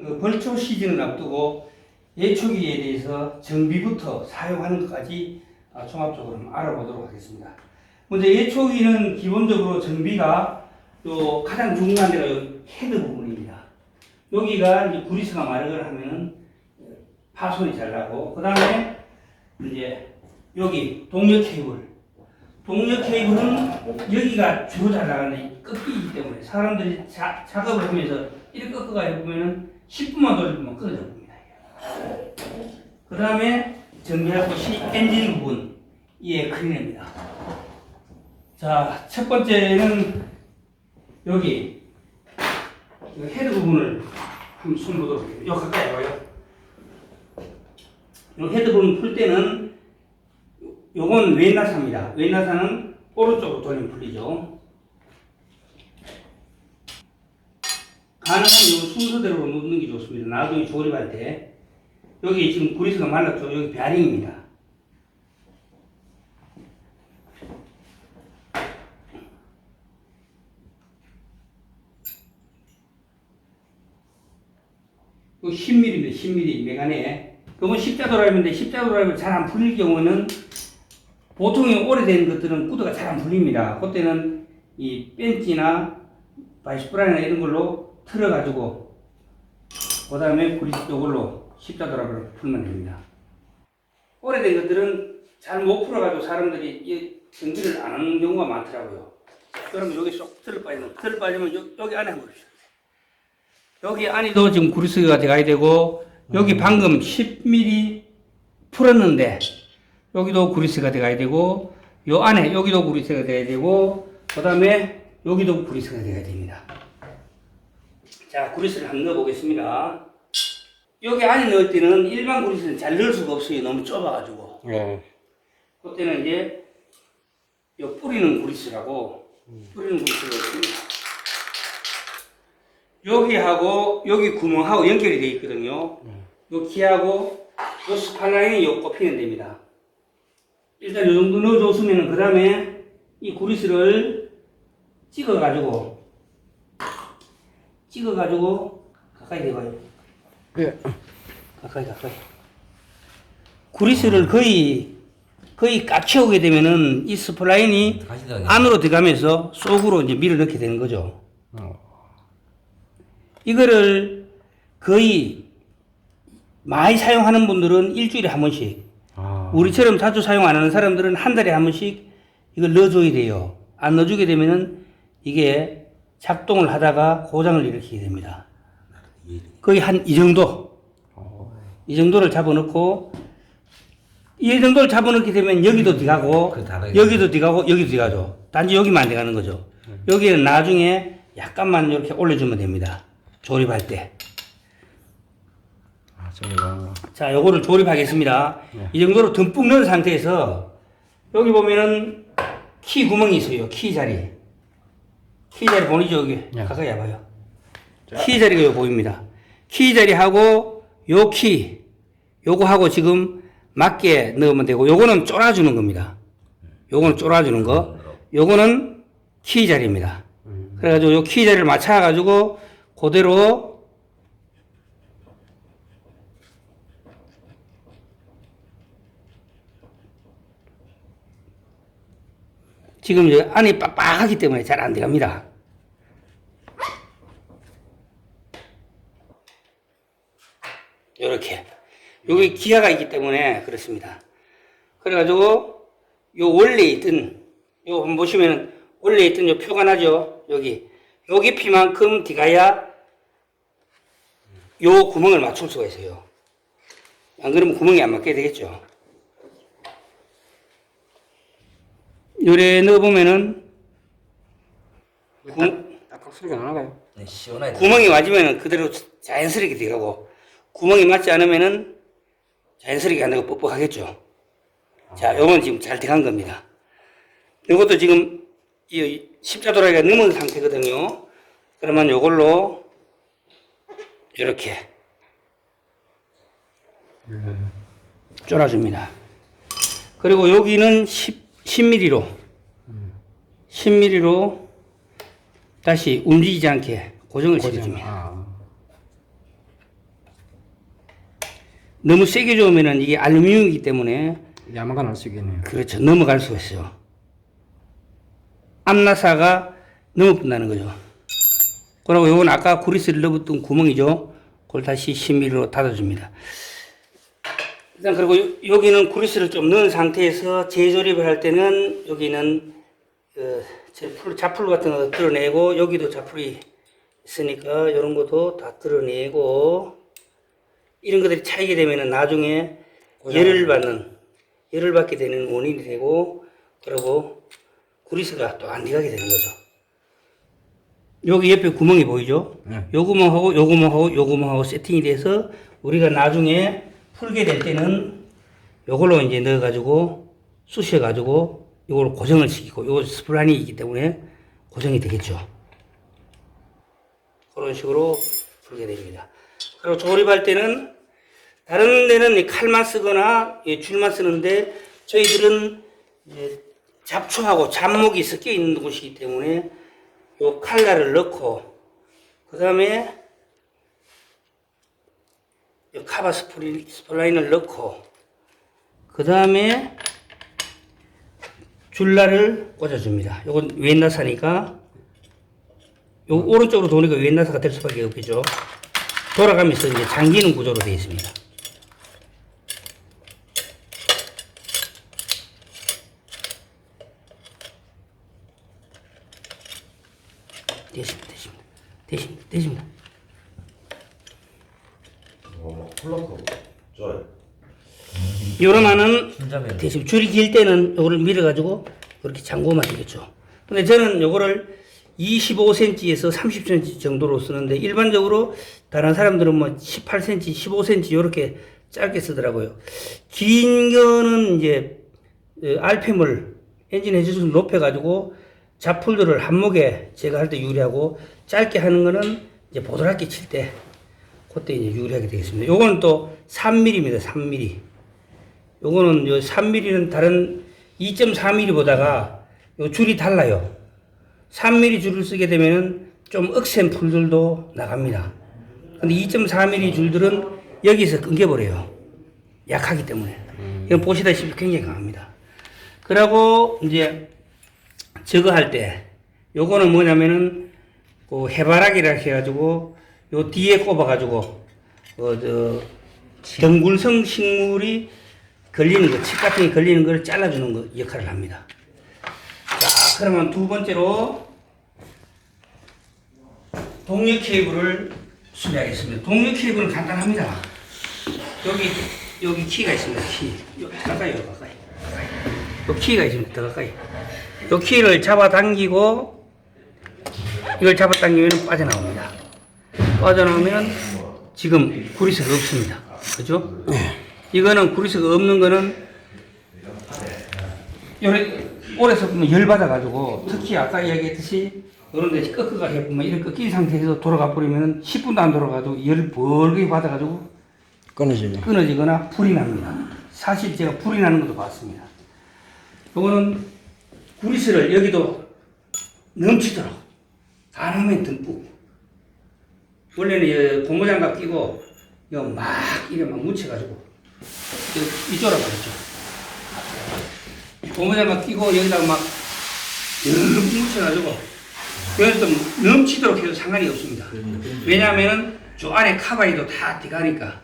그 벌초 시즌을 앞두고 예초기에 대해서 정비부터 사용하는 것까지 종합적으로 한번 알아보도록 하겠습니다. 먼저 예초기는 기본적으로 정비가 요 가장 중요한 데가 요 헤드 부분입니다. 여기가 이제 구리스가 마르거나 하면은 파손이 잘 나고, 그 다음에 이제 여기 동력 케이블. 동력 케이블은 여기가 주로 잘 나가는데 꺾이기 때문에 사람들이 작업을 하면서 이렇게 꺾어가지고 보면은 10분만 돌리면 끊어져 봅니다. 그 다음에 정비할 곳이 엔진 부분, 이에 클린입니다. 자, 첫 번째는 여기 헤드 부분을 한번 손 보도록 할게요. 요 가까이 와요. 요 헤드 부분 풀 때는 요건 왼나사입니다. 왼나사는 오른쪽으로 돌리면 풀리죠. 가능한 요 순서대로 놓는 게 좋습니다. 나중에 조립할 때. 여기 지금 구리스가 말랐죠. 여기 베어링입니다. 요 10mm입니다. 10mm 메간에. 이건 십자 드라이브인데 십자 드라이브 잘 안 풀릴 경우는 보통의 오래된 것들은 구드가 잘 안 풀립니다. 그때는 이 벤치나 바이스프라이나 이런 걸로 틀어가지고 그 다음에 구리스 이걸로 십자 드라이브를 풀면 됩니다. 오래된 것들은 잘 못 풀어가지고 사람들이 이 정비를 안 하는 경우가 많더라고요. 그러면 여기 쏙 틀어빠지면 여기 안에 한번 보십시오. 여기 안에도 지금 구리스가 들어가야 되고, 여기 방금 10mm 풀었는데 여기도 구리스가 들어가야 되고, 요 안에 여기도 구리스가 돼야 되고, 그 다음에 여기도 구리스가 돼야 됩니다. 자, 구리스를 한번 넣어 보겠습니다. 여기 안에 넣을 때는 일반 구리스는 잘 넣을 수가 없어요. 너무 좁아가지고. 그때는 이제 요 뿌리는 구리스라고 뿌리는 구리스가 있습니다. 여기하고 여기 구멍하고 연결이 되어 있거든요. 요 키하고 요 스팔라인이 요 꼽히는 됩니다. 일단 요 정도 넣어줬으면 그 다음에 이 구리스를 찍어가지고 가까이 대봐요. 예. 가까이. 구리스를 거의 꽉 채우게 되면은 이 스플라인이 안으로 들어가면서 속으로 이제 밀어넣게 되는 거죠. 이거를 거의 많이 사용하는 분들은 일주일에 한 번씩, 우리처럼 자주 사용 안 하는 사람들은 한 달에 한 번씩 이걸 넣어줘야 돼요. 안 넣어주게 되면은 이게 작동을 하다가 고장을 일으키게 됩니다. 거의 한 이 정도. 이 정도를 잡아놓고, 이 정도를 잡아놓게 되면 여기도 들어가고, 여기도 들어가고, 여기도 들어가죠. 단지 여기만 안 들어가는 거죠. 여기는 나중에 약간만 이렇게 올려주면 됩니다. 조립할 때. 자, 요거를 조립하겠습니다. 이 정도로 듬뿍 넣은 상태에서, 여기 보면은 키 구멍이 있어요. 키 자리. 키 자리 보이죠? 여기. 가까이 와봐요. 키 자리가 요 보입니다. 키 자리하고, 요 키, 요거 하고 지금 맞게 넣으면 되고, 요거는 쫄아주는 겁니다. 요거는 쫄아주는 거. 요거는 키 자리입니다. 그래가지고 요 키 자리를 맞춰가지고, 그대로 지금 이제 안이 빡빡하기 때문에 잘 안 들어갑니다. 요렇게. 여기 기아가 있기 때문에 그렇습니다. 그래가지고 요 원래 있던, 요 한번 보시면은 원래 있던 요 표가 나죠? 여기 피만큼 들어가야 요 구멍을 맞출 수가 있어요. 안 그러면 구멍이 안 맞게 되겠죠. 요래 넣어보면은 딱딱 소리가 나나봐요. 네, 시원하게. 구멍이 맞으면은 그대로 자연스럽게 들어가고, 구멍이 맞지 않으면은 자연스럽게 안 되고 뻑뻑하겠죠. 자, 요건 지금 잘 들어간 겁니다. 요것도 지금 이 십자도라이가 넘은 상태거든요. 그러면 요걸로 이렇게 쫄아줍니다. 그리고 여기는 10mm로 다시 움직이지 않게 고정을 시켜줍니다. 너무 세게 저으면은 이게 알루미늄이기 때문에 야만간 알 수 있겠네요. 그렇죠. 넘어갈 수가 있어요. 암나사가 넘어붙는다는 거죠. 그리고 요건 아까 구리스를 넣었던 구멍이죠. 그걸 다시 10mm로 닫아줍니다. 일단 그리고 여기는 구리스를 좀 넣은 상태에서 재조립을 할 때는 여기는 자풀 같은 거 뜯어내고 여기도 자풀이 있으니까 이런 것도 다 뜯어내고 이런 것들이 차이게 되면은 나중에 열을 받게 되는 원인이 되고 그리고 구리스가 또 안 들어가게 되는 거죠. 여기 옆에 구멍이 보이죠? 네. 요 구멍하고 요 구멍하고 요 구멍하고 세팅이 돼서 우리가 나중에 풀게 될 때는 요걸로 이제 넣어가지고 쑤셔가지고 요걸 고정을 시키고 요 스플라인이 있기 때문에 고정이 되겠죠. 그런 식으로 풀게 됩니다. 그리고 조립할 때는 다른 데는 칼만 쓰거나 줄만 쓰는데 저희들은 이제 잡초하고 잡목이 섞여 있는 곳이기 때문에 요 칼날을 넣고 그 다음에 요 카바 스플라인을 넣고 그 다음에 줄날을 꽂아줍니다. 요건 왼나사니까 요 오른쪽으로 도니까 왼나사가 될 수밖에 없겠죠. 돌아가면서 이제 잠기는 구조로 되어 있습니다. 되십니다. 콜라하고 좋아요. 요러면은 대신 줄이 길 때는 요거를 밀어가지고 그렇게 잠그면 되겠죠. 근데 저는 요거를 25cm에서 30cm 정도로 쓰는데 일반적으로 다른 사람들은 뭐 18cm, 15cm 요렇게 짧게 쓰더라고요. 긴 거는 이제 RPM을 엔진 해주를 높여가지고 자풀들을 한목에 제가 할 때 유리하고 짧게 하는 거는 이제 보드랍게 칠 때 그때 이제 유리하게 되겠습니다. 요거는 또 3mm입니다. 3mm. 요거는 요 3mm는 다른 2.4mm보다가 요 줄이 달라요. 3mm 줄을 쓰게 되면은 좀 억센 풀들도 나갑니다. 근데 2.4mm 줄들은 여기서 끊겨버려요. 약하기 때문에. 이건 보시다시피 굉장히 강합니다. 그리고 이제 저거 할 때 요거는 뭐냐면은 그 해바라기라 해가지고 요 뒤에 꼽아가지고 덩굴성 식물이 걸리는 거, 칩 같은 게 걸리는 걸 잘라주는 거 역할을 합니다. 자, 그러면 두 번째로 동력 케이블을 수리하겠습니다. 동력 케이블은 간단합니다. 여기 키가 있습니다. 키. 가까이. 요 키가 있습니다. 더 가까이. 요 키를 잡아당기고 이걸 잡아당기면 빠져나옵니다. 빠져나오면 지금 구리스가 없습니다. 그죠? 이거는 구리스가 없는 거는 오래서 보면 열 받아가지고 특히 아까 이야기했듯이 이런 데 꺾어가지고 보면 이런 꺾인 상태에서 돌아가 버리면 10분도 안 돌아가도 열 벌게 받아가지고 끊어지거나 불이 납니다. 사실 제가 불이 나는 것도 봤습니다. 이거는 구리스를 여기도 넘치도록 가능하면 듬뿍 원래는 고무장갑 끼고 이거 막 이래 막 묻혀가지고 이쪽으로 가겠죠. 고무장갑 끼고 여기다가 막 묻혀가지고 여기서 좀 넘치도록 해도 상관이 없습니다. 왜냐하면은 저 안에 카바이도 다 들어가니까.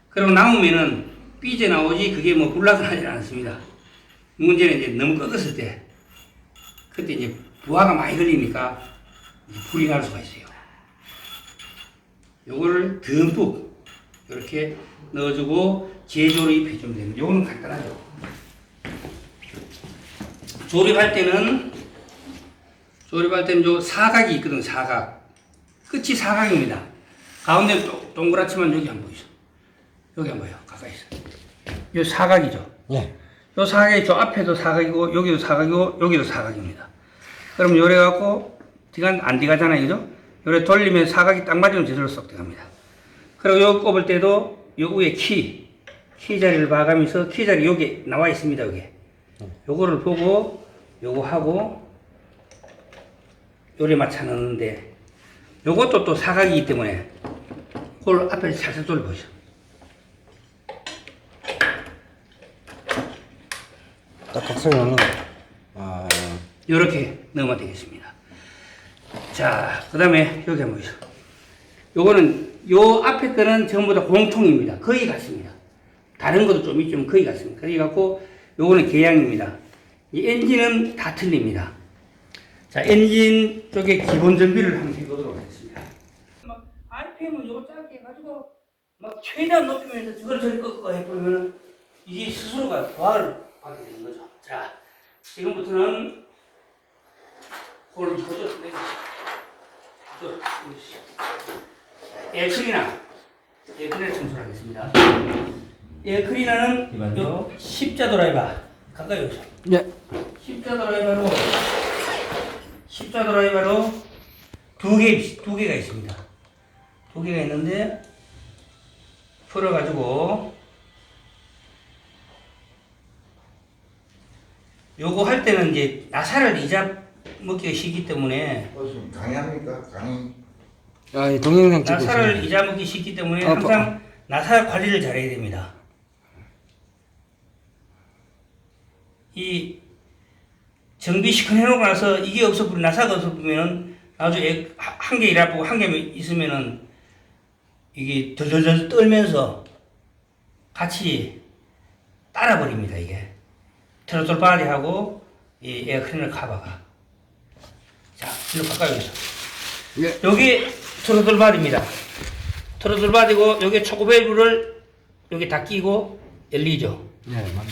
그리고 나오면은 삐져 나오지 그게 뭐 불나서 나지 않습니다. 문제는 이제 너무 꺾었을 때 그때 이제 부하가 많이 걸리니까 불이 날 수가 있어요. 요거를 듬뿍 이렇게 넣어주고 재조립 해주면 됩니다. 요거는 간단하죠. 조립할 때는 요 사각이 있거든. 사각 끝이 사각입니다. 가운데 동그랗지만 여기 안 보이죠. 여기 안 보여요. 가까이서 요 사각이죠. 예. 요 사각이 저 앞에도 사각이고 여기도 사각이고 여기도 사각입니다. 그럼 요래 갖고 안 들어가잖아요. 그죠? 요래 돌리면 사각이 딱 맞으면 제대로 쏙 들어갑니다. 그리고 요 꼽을 때도 요 위에 키 자리를 봐가면서 키 자리 여기 나와 있습니다. 여기 요거를 보고 요거 하고 요래 맞춰 넣는데 요것도 또 사각이기 때문에 그걸 앞에 살짝 돌려보죠. 딱딱 소리 나는 거. 아, 이렇게 넣으면 되겠습니다. 자, 그 다음에 여기 한번 보세요. 요거는 요 앞에 거는 전부 다 공통입니다. 거의 같습니다. 다른 것도 좀 있지만 거의 같습니다. 거의 같고 요거는 계량입니다. 이 엔진은 다 틀립니다. 자, 엔진 쪽에 기본 정비를 한번 해보도록 하겠습니다. 막 RPM을 요거 짧게 해가지고 막 최대한 높이면서 저걸 꺾어 해보면 이게 스스로가 과를 하게 되는 거죠. 자, 지금부터는 홀을 조절 에어클리너 청소를 하겠습니다. 에어클리너는 요 십자 드라이버 가까이 오죠. 예. 십자 드라이버로 두 개가 있습니다. 두 개가 있는데 풀어가지고 요거 할 때는 이제 나사를 잊어먹기가 쉽기 때문에 지금 강의합니까? 강의. 아, 이 동영상 찍고 나사를 있습니다. 잊어먹기 쉽기 때문에 아, 항상 나사 관리를 잘해야 됩니다. 이 정비 시큰해놓고 나서 이게 없어버리면 나사가 없어버리면 나중에 한 개 일하고 한 개 있으면은 이게 덜덜덜 떨면서 같이 따라버립니다. 이게 트로틀 바디하고 이 에어클리너 카바가. 자, 이거 가까이 오죠. 예. 여기 트로틀 바디입니다. 트로틀 바디고 여기 초코 밸브를 여기 다 끼고 열리죠. 예, 맞네.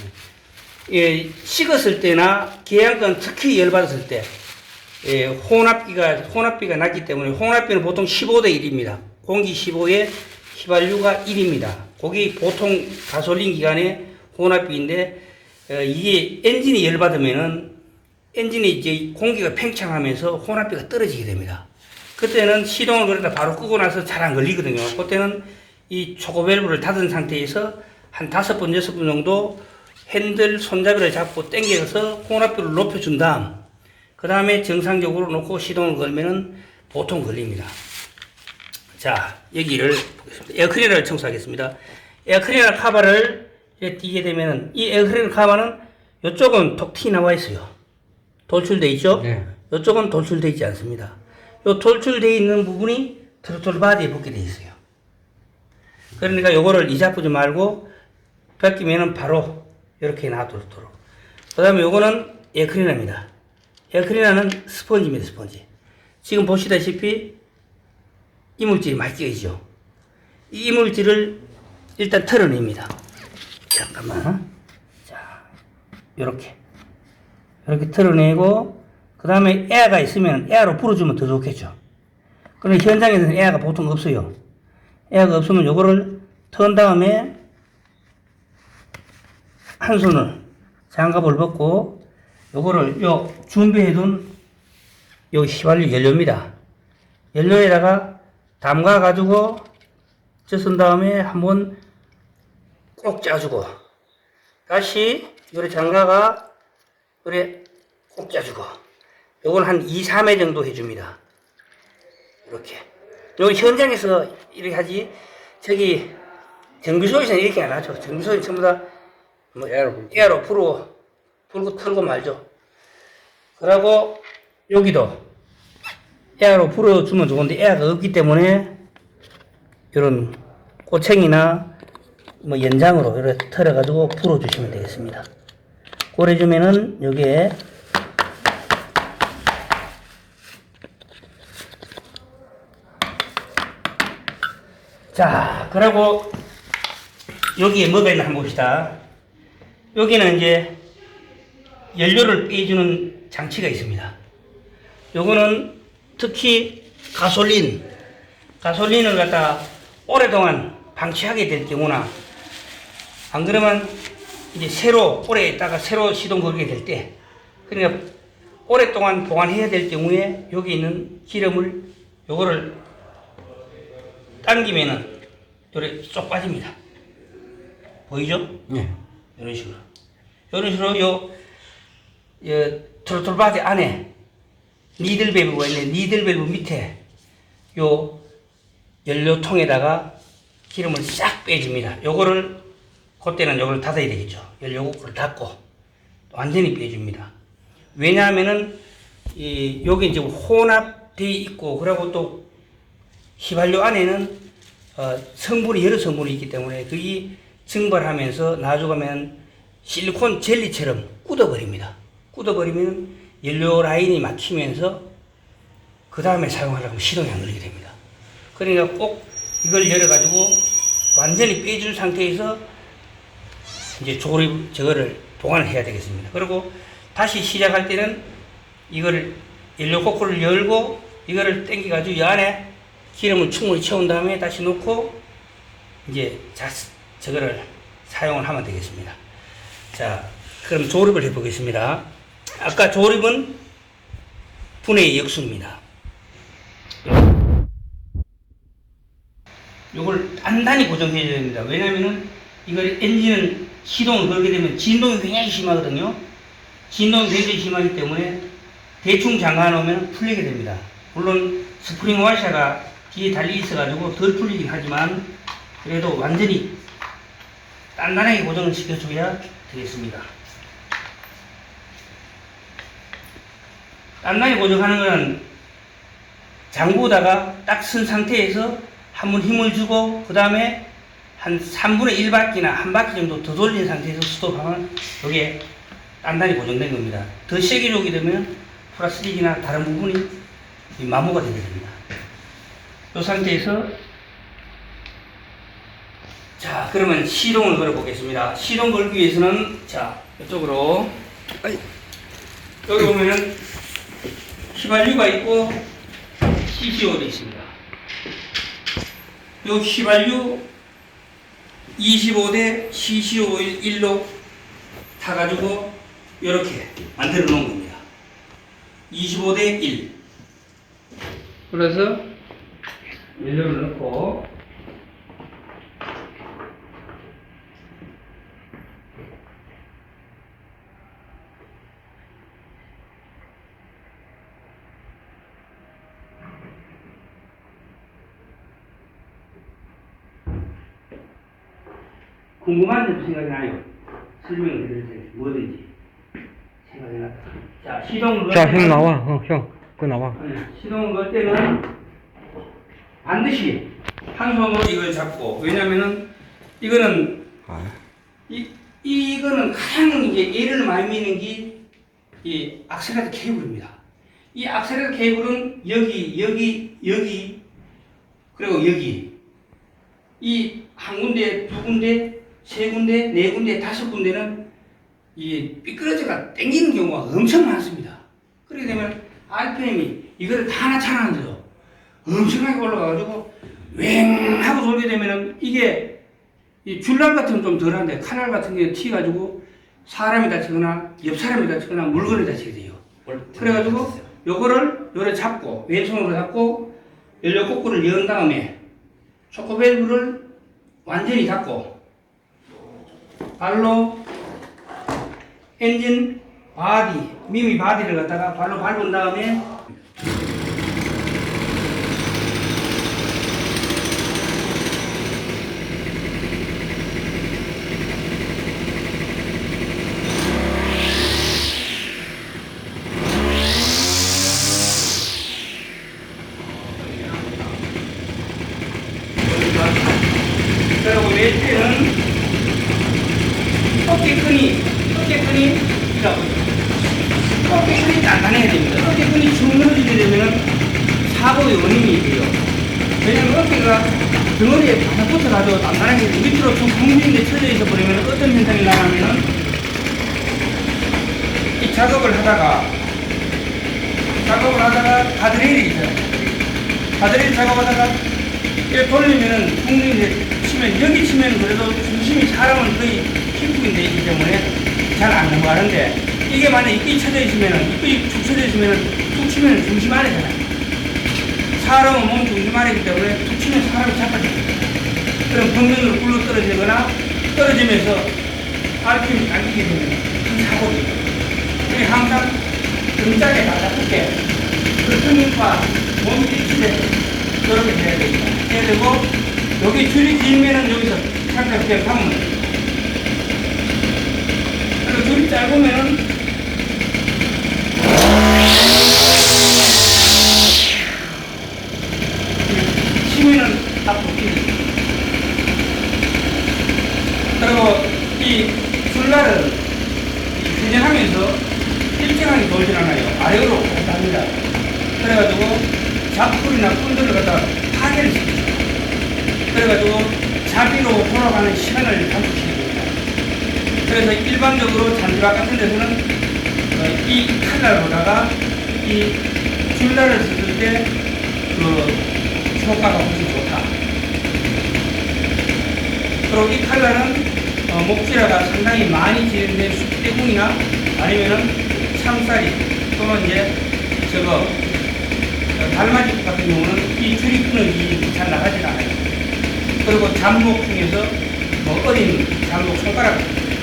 예, 식었을 때나 계량건 특히 열받았을 때 예, 혼합비가 낮기 때문에 혼합비는 보통 15대 1입니다. 공기 15에 휘발유가 1입니다. 거기 보통 가솔린 기관의 혼합비인데 이게 엔진이 열받으면은 엔진이 이제 공기가 팽창하면서 혼합비가 떨어지게 됩니다. 그때는 시동을 그러다 바로 끄고 나서 잘 안 걸리거든요. 그때는 이 초고 밸브를 닫은 상태에서 한 5번, 6번 정도 핸들 손잡이를 잡고 당겨서 혼합비를 높여준 다음 그 다음에 정상적으로 놓고 시동을 걸면은 보통 걸립니다. 자, 여기를 보겠습니다. 에어클리너를 청소하겠습니다. 에어클리너 카바를 이렇게 띄게 되면은 이 에어클리너 카바는 이쪽은 톡 티 나와 있어요. 돌출돼 있죠? 네. 이쪽은 돌출돼 있지 않습니다. 이 돌출돼 있는 부분이 트로틀 바디에 붙게 돼 있어요. 그러니까 요거를 이자쁘지 말고 벗기면은 바로 이렇게 놔두도록. 그 다음에 요거는 에어클리너입니다. 에어클리너는 스펀지입니다, 스펀지. 지금 보시다시피 이물질이 많이 끼어있죠. 이 이물질을 일단 털어냅니다. 잠깐만. 자, 요렇게 털어내고, 그 다음에 에어가 있으면 에어로 불어주면 더 좋겠죠. 그런데 현장에서는 에어가 보통 없어요. 에어가 없으면 요거를 턴 다음에 한 손을 장갑을 벗고 요거를 요 준비해둔 요 휘발유 연료입니다. 연료에다가 담가 가지고 젖은 다음에 한번 꼭 짜주고 다시 요래 장가가 요래 꼭 짜주고 요건 한 2, 3회 정도 해줍니다. 이렇게 요 현장에서 이렇게 하지 저기 정비소에서는 이렇게 안 하죠. 정비소에는 전부 다 뭐 에어로 불고 털고 말죠. 그러고 여기도 에어로 불어주면 좋은데 에어가 없기 때문에 이런 꼬챙이나 뭐 연장으로 이렇게 털어가지고 불어주시면 되겠습니다. 그래주면은 여기에 자, 그리고 여기에 뭐가 있나 한번 봅시다. 여기는 이제 연료를 빼주는 장치가 있습니다. 요거는 특히 가솔린을 갖다 오랫동안 방치하게 될 경우나 안 그러면 이제 오래 있다가 새로 시동 걸게 될 때 그러니까 오랫동안 보관해야 될 경우에 여기 있는 기름을 요거를 당기면은 요래 쏙 빠집니다. 보이죠? 예. 이런 식으로 요 트로틀 바디 안에 니들 밸브가 있는데 니들 밸브 밑에 요 연료통에다가 기름을 싹 빼줍니다. 요거를 그때는 요걸 닫아야 되겠죠. 연료구를 닫고 완전히 빼줍니다. 왜냐하면은 여기 이제 혼합되어 있고 그리고 또 휘발유 안에는 성분이 여러 성분이 있기 때문에 그게 증발하면서 나중에는 실리콘 젤리처럼 굳어버립니다. 굳어버리면 연료 라인이 막히면서 그 다음에 사용하려고 하면 시동이 안 걸리게 됩니다. 그러니까 꼭 이걸 열어가지고 완전히 빼준 상태에서 이제 조립 저거를 보관을 해야 되겠습니다. 그리고 다시 시작할 때는 이거를 연료 코크를 열고 이거를 당겨가지고 이 안에 기름을 충분히 채운 다음에 다시 놓고 이제 저거를 사용을 하면 되겠습니다. 자, 그럼 조립을 해보겠습니다. 아까 조립은 분해의 역수입니다. 요걸 단단히 고정해줘야 됩니다. 왜냐면은 이걸 엔진은 시동을 걸게 되면 진동이 굉장히 심하거든요. 진동이 굉장히 심하기 때문에 대충 잠가 놓으면 풀리게 됩니다. 물론 스프링 와샤가 뒤에 달리 있어가지고 덜 풀리긴 하지만 그래도 완전히 단단하게 고정을 시켜줘야 되겠습니다. 단단히 고정하는 것은 잠그다가 딱 쓴 상태에서 한번 힘을 주고 그 다음에 한 3분의 1바퀴나 한 바퀴 정도 더 돌린 상태에서 스톱하면 이게 단단히 고정된 겁니다. 더 세게 조게 되면 플라스틱이나 다른 부분이 마모가 되게 됩니다. 이 상태에서 자, 그러면 시동을 걸어 보겠습니다. 시동 걸기 위해서는 자, 이쪽으로 여기 보면은 휘발유가 있고 CCO도 있습니다. 요 휘발유 25대 CCO1로 타가지고 이렇게 만들어 놓은 겁니다. 25대 1. 그래서 연료를 넣고 궁금한 점 생각이 나요. 설명을 드릴 때 뭐든지 생각이 났다. 자, 시동을 넣을 자, 때는 형 나와. 형, 그거 나와. 시동을 걸 때는 반드시 한 손으로 이걸 잡고, 왜냐면은 이거는 이거는 가장 이제 예를 많이 미는 게 이 악셀레이터 케이블입니다. 이 악셀레이터 케이블은 여기 그리고 여기 이 한 군데, 두 군데, 세 군데, 네 군데, 다섯 군데는 이 미끄러져가 땡기는 경우가 엄청 많습니다. 그렇게 되면 RPM이 이거를 다 하나 차나앉아서 엄청나게 올라가가지고 웽 하고 돌게 되면은 이게 이 줄날 같은 건 좀 덜한데 칼날 같은 게 튀가지고 사람이 다치거나 옆 사람이 다치거나 물건이 다치게 돼요. 그래가지고 요거를 요래 잡고 왼손으로 잡고 연료 코크를 연 다음에 초크 밸브를 완전히 닫고 발로 엔진 바디 미미 바디를 갖다가 발로 밟은 다음에 그리고 왼쪽은 어깨끈이 단단해야 됩니다. 어깨끈이 축 늘어지게 되면 사고의 원인이 돼요. 왜냐면 어깨가 덩어리에 바짝 붙어가지고 단단하게 밑으로 쭉 붕붕에 쳐져 있어 버리면 어떤 현상이 나냐면은 이 작업을 하다가 가드레일이 있어요. 가드레일 작업하다가 이렇게 돌리면은 붕붕에 치면 여기 치면 그래도 중심이 사람은 거의 킥북이 돼 있기 때문에 잘 안 넘어가는데 이게 만약에 이끼 쳐져 있으면은 이끼 축 쳐져 있으면은 툭 치면 중심 아래잖아요. 사람은 몸 중심 아래이기 때문에 툭 치면 사람이 잡아져요. 그럼 벽면으로 굴러 떨어지거나 떨어지면서 RPM이 당기게 되면 큰 사고죠. 그게 항상 등짝에 가깝게 그 근육과 몸이 일치돼 그렇게 돼야 됩니다. 해야 되고 여기 줄이 길면은 여기서 살짝 이렇게 하면 그리고 줄이 짧으면은 이 줄날은 회전하면서 일정하게 돌진 않아요. 아래로 갑니다. 그래가지고 잡풀이나 꾼들을 갖다가 파괴를 시키죠. 그래가지고 자비로 돌아가는 시간을 단축시킵니다. 그래서 일반적으로 잔디밭 같은 데서는 이 칼날보다가 이 줄날을 썼을 때 그 효과가 훨씬 좋다. 그리고 이 칼날은 목질화가 상당히 많이 지는데 쑥대궁이나 아니면은 참쌀이 또는 이제 저거 달맞이 같은 경우는 이 줄이 끊어지 잘 나가질 않아요. 그리고 잠목 중에서 뭐 어린 잠목 손가락,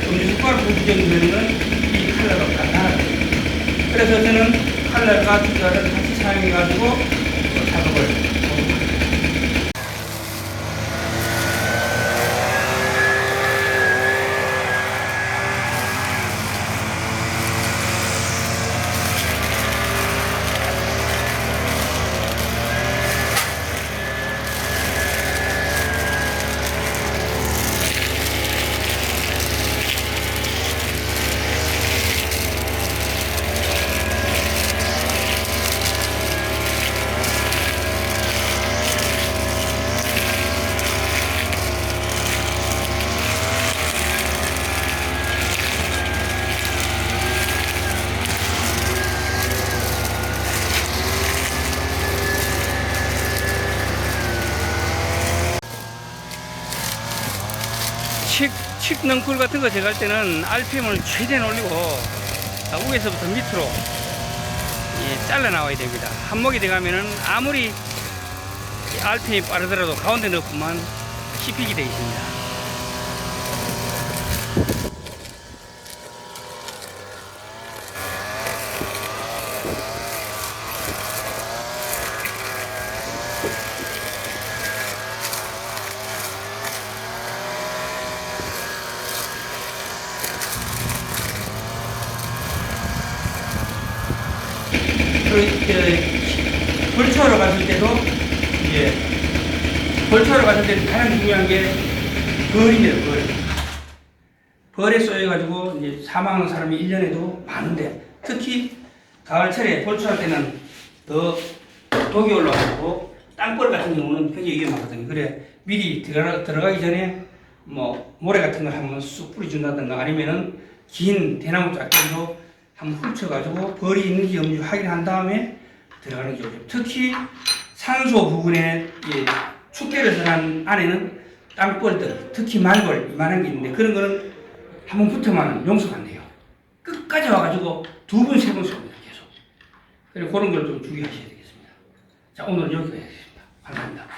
엄지손가락 부분 정도 되는 건 이 칼날로 간단하거든요. 그래서 저는 칼날과 줄날을 같이 사용해가지고 작업을 칡넝쿨 같은 거 제거할 때는 RPM을 최대한 올리고 위에서부터 밑으로 잘라 나와야 됩니다. 한목이 돼가면은 아무리 RPM이 빠르더라도 가운데 넣고만 씹히게 되어 있습니다. 벌초하러 갔을 때도 벌초하러 갔을 때는 가장 중요한 게 벌입니다. 벌에 쏘여가지고 사망하는 사람이 1년에도 많은데 특히 가을철에 벌초할 때는 더 독이 올라가고 땅벌 같은 경우는 굉장히 위험하거든요. 그래 미리 들어가기 전에 뭐 모래 같은 걸 한번 쑥 뿌려준다든가 아니면은 긴 대나무 짝대기로 한번 훑쳐가지고 벌이 있는지 없는지 확인한 다음에 들어가는 게 좋죠. 특히 산소 부분에 축대를 선한 안에는 땅벌들, 특히 말벌 이만한 게 있는데 그런 거는 한번 붙으면 용서가 안 돼요. 끝까지 와가지고 2번, 3번 쏩니다. 계속. 그리고 그런 걸 좀 주의하셔야 되겠습니다. 자, 오늘 여기까지 하겠습니다. 감사합니다.